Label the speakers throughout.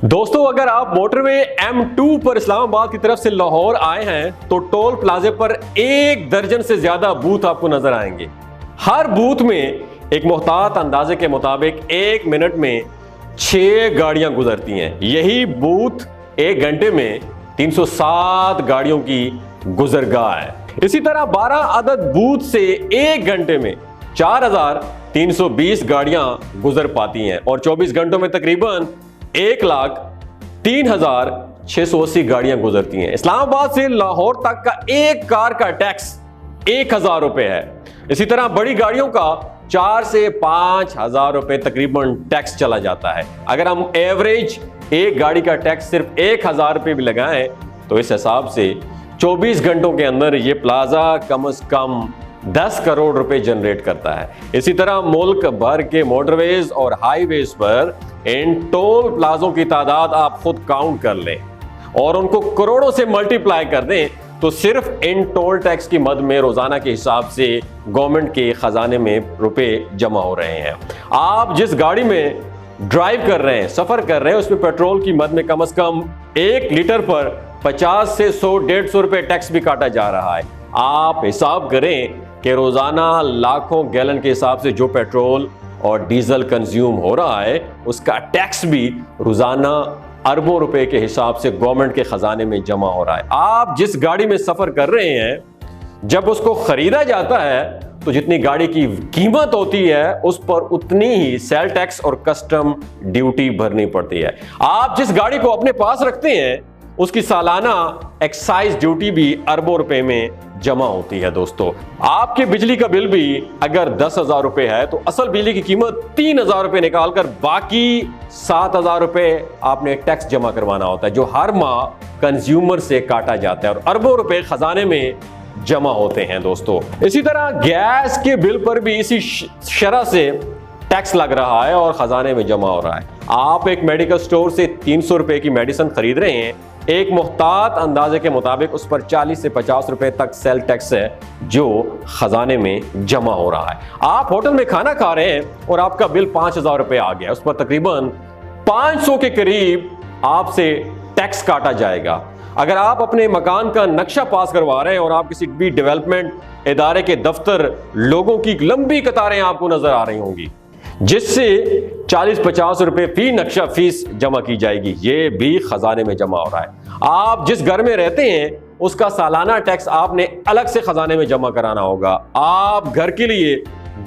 Speaker 1: दोस्तों, अगर आप मोटरवे M2 पर इस्लामाबाद की तरफ से लाहौर आए हैं तो टोल प्लाजे पर 1 दर्जन से ज्यादा बूथ आपको नजर आएंगे। हर बूथ में एक मुहतात अंदाजे के मुताबिक 1 मिनट में 6 गाड़ियां गुजरती हैं। यही बूथ 1 घंटे में 307 गाड़ियों की गुजरगाह है। इसी तरह 12 अदद बूथ से 1 घंटे में 4320 गाड़ियां गुजर पाती हैं और 24 घंटों में तकरीबन 1,03,680 गाड़ियां गुजरती हैं। इस्लामाबाद से लाहौर तक का एक कार का टैक्स 1,000 रुपए है। इसी तरह बड़ी गाड़ियों का 4 से 5,000 रुपए तकरीबन टैक्स चला जाता है। अगर हम एवरेज एक गाड़ी का टैक्स सिर्फ 1,000 रुपए भी लगाएं तो इस हिसाब से 24 घंटों के अंदर ये प्लाजा कम से कम 10 करोड़ रुपए जनरेट करता है। इसी तरह मुल्क भर के मोटरवेज और हाईवेज पर इन टोल प्लाजों की तादाद आप खुद काउंट कर लें और उनको करोड़ों से मल्टीप्लाई कर दें तो सिर्फ इन टोल टैक्स की मद में रोजाना के हिसाब से गवर्नमेंट के खजाने में रुपए जमा हो रहे हैं। आप जिस गाड़ी में ड्राइव कर रहे हैं, सफर कर रहे हैं, उसमें पेट्रोल की मद में कम से कम 1 लीटर पर 50 से 100-150 रुपए टैक्स भी काटा जा रहा है। आप हिसाब करें कि रोजाना लाखों गैलन के हिसाब से जो पेट्रोल और डीजल कंज्यूम हो रहा है उसका टैक्स भी रोजाना अरबों रुपए के हिसाब से गवर्नमेंट के खजाने में जमा हो रहा है। आप जिस गाड़ी में सफर कर रहे हैं, जब उसको खरीदा जाता है तो जितनी गाड़ी की कीमत होती है उस पर उतनी ही सेल टैक्स और कस्टम ड्यूटी भरनी पड़ती है। आप जिस गाड़ी को अपने पास रखते हैं उसकी सालाना एक्साइज ड्यूटी भी अरबों रुपए में जमा होती है। दोस्तों, आपके बिजली का बिल भी अगर 10,000 रुपए है तो असल बिजली की कीमत 3,000 रुपए निकालकर बाकी 7,000 रुपए आपने टैक्स जमा करवाना होता है जो हर माह कंज्यूमर से काटा जाता है और अरबों रुपए खजाने में जमा होते हैं। दोस्तों, इसी तरह गैस के बिल पर भी इसी शरह से टैक्स लग रहा है और खजाने में जमा हो रहा है। आप एक मेडिकल स्टोर से 300 रुपए की मेडिसिन खरीद रहे हैं, एक मुहतात अंदाजे के मुताबिक उस पर 40 से 50 रुपए तक सेल टैक्स है जो खजाने में जमा हो रहा है। आप होटल में खाना खा रहे हैं और आपका बिल 5,000 रुपए आ गया, उस पर तकरीबन 500 के करीब आपसे टैक्स काटा जाएगा। अगर आप अपने मकान का नक्शा पास करवा रहे हैं और आप किसी भी डेवलपमेंट इदारे के दफ्तर, लोगों की लंबी कतारें आपको नजर आ रही होंगी जिससे 40-50 रुपए फी नक्शा फीस जमा की जाएगी, ये भी खजाने में जमा हो रहा है। आप जिस घर में रहते हैं उसका सालाना टैक्स आपने अलग से खजाने में जमा कराना होगा। आप घर के लिए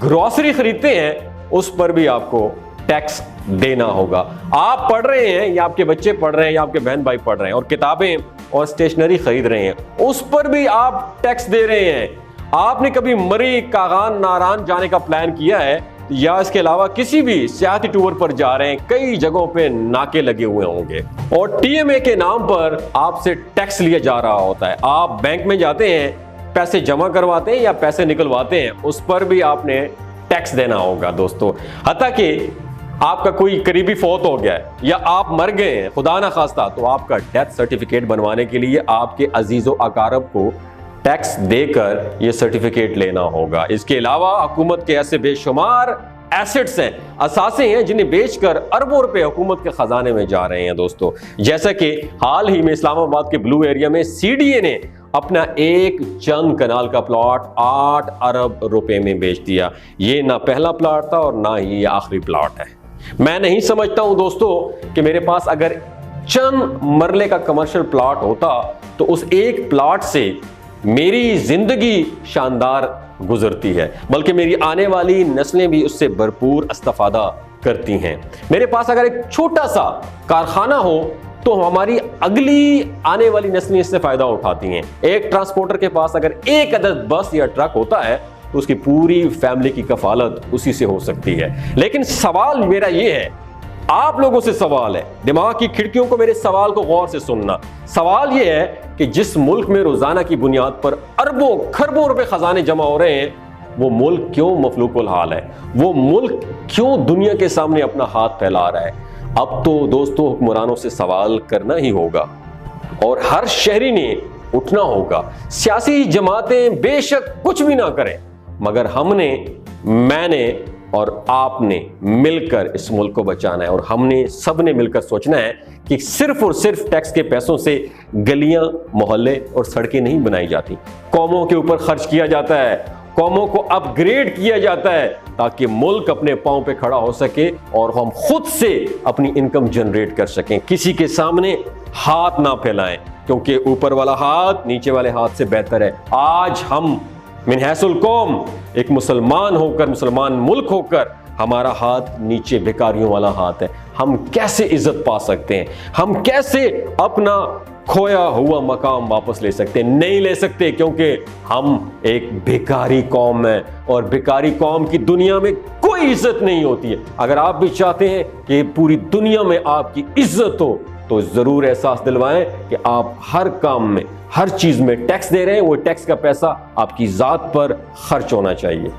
Speaker 1: ग्रोसरी खरीदते हैं उस पर भी आपको टैक्स देना होगा। आप पढ़ रहे हैं या आपके बच्चे पढ़ रहे हैं या आपके बहन भाई पढ़ रहे हैं और किताबें और स्टेशनरी खरीद रहे हैं उस पर भी आप टैक्स दे रहे हैं। आपने कभी मरी, कागान, नारान जाने का प्लान किया है या इसके अलावा किसी भी सियाहती टूर पर जा रहे हैं, कई जगहों पे नाके लगे हुए होंगे और टीएमए के नाम पर आपसे टैक्स लिया जा रहा होता है। आप बैंक में जाते हैं, पैसे जमा करवाते हैं या पैसे निकलवाते हैं, उस पर भी आपने टैक्स देना होगा। दोस्तों, हत्ता कि आपका कोई करीबी फौत हो गया है या आप मर गए हैं खुदा ना खास्ता, तो आपका डेथ सर्टिफिकेट बनवाने के लिए आपके अजीजो अकारब को टैक्स देकर यह सर्टिफिकेट लेना होगा। इसके अलावा हुकूमत के ऐसे बेशुमार एसेट्स हैं, असासे हैं जिन्हें बेचकर अरबों रुपए हुकूमत के खजाने में जा रहे हैं। दोस्तों, जैसा कि हाल ही में इस्लामाबाद के ब्लू एरिया में सीडीए ने अपना एक चंद कनाल का प्लॉट 8 अरब रुपए में बेच दिया। ये ना पहला प्लॉट था और ना ही ये आखिरी प्लॉट है। मैं नहीं समझता हूं दोस्तों कि मेरे पास अगर चंद मरले का कमर्शियल प्लॉट होता तो उस एक प्लॉट से मेरी जिंदगी शानदार गुजरती है, बल्कि मेरी आने वाली नस्लें भी उससे भरपूर इस्तेफादा करती हैं। मेरे पास अगर एक छोटा सा कारखाना हो तो हमारी अगली आने वाली नस्लें इससे फायदा उठाती हैं। एक ट्रांसपोर्टर के पास अगर एक अदद बस या ट्रक होता है तो उसकी पूरी फैमिली की कफालत उसी से हो सकती है। लेकिन सवाल मेरा ये है, आप लोगों से सवाल है, दिमाग की खिड़कियों को मेरे सवाल को गौर से सुनना। सवाल यह है कि जिस मुल्क में रोजाना की बुनियाद पर अरबों खरबों रुपए खजाने जमा हो रहे हैं, वो मुल्क क्यों मफलूकुल हाल है? वो मुल्क क्यों दुनिया के सामने अपना हाथ फैला रहा है? अब तो दोस्तों हुक्मरानों से सवाल करना ही होगा और हर शहरी ने उठना होगा। सियासी जमातें बेशक कुछ भी ना करें, मगर मैंने और आपने मिलकर इस मुल्क को बचाना है। और हमने सबने मिलकर सोचना है कि सिर्फ और सिर्फ टैक्स के पैसों से गलियां, मोहल्ले और सड़कें नहीं बनाई जाती। कौमों के ऊपर खर्च किया जाता है, कौमों को अपग्रेड किया जाता है ताकि मुल्क अपने पांव पे खड़ा हो सके और हम खुद से अपनी इनकम जनरेट कर सकें। किसी के सामने हाथ ना फैलाएं, क्योंकि ऊपर वाला हाथ नीचे वाले हाथ से बेहतर है। आज हम मिन हैसुल कौम, एक मुसलमान होकर, मुसलमान मुल्क होकर, हमारा हाथ नीचे भिखारियों वाला हाथ है। हम कैसे इज्जत पा सकते हैं? हम कैसे अपना खोया हुआ मकाम वापस ले सकते हैं? नहीं ले सकते, क्योंकि हम एक भिखारी कौम है और भिखारी कौम की दुनिया में कोई इज्जत नहीं होती है। अगर आप भी चाहते हैं कि पूरी दुनिया में आपकी इज्जत हो तो जरूर एहसास दिलवाएं कि आप हर काम में, हर चीज में टैक्स दे रहे हैं। वो टैक्स का पैसा आपकी जात पर खर्च होना चाहिए।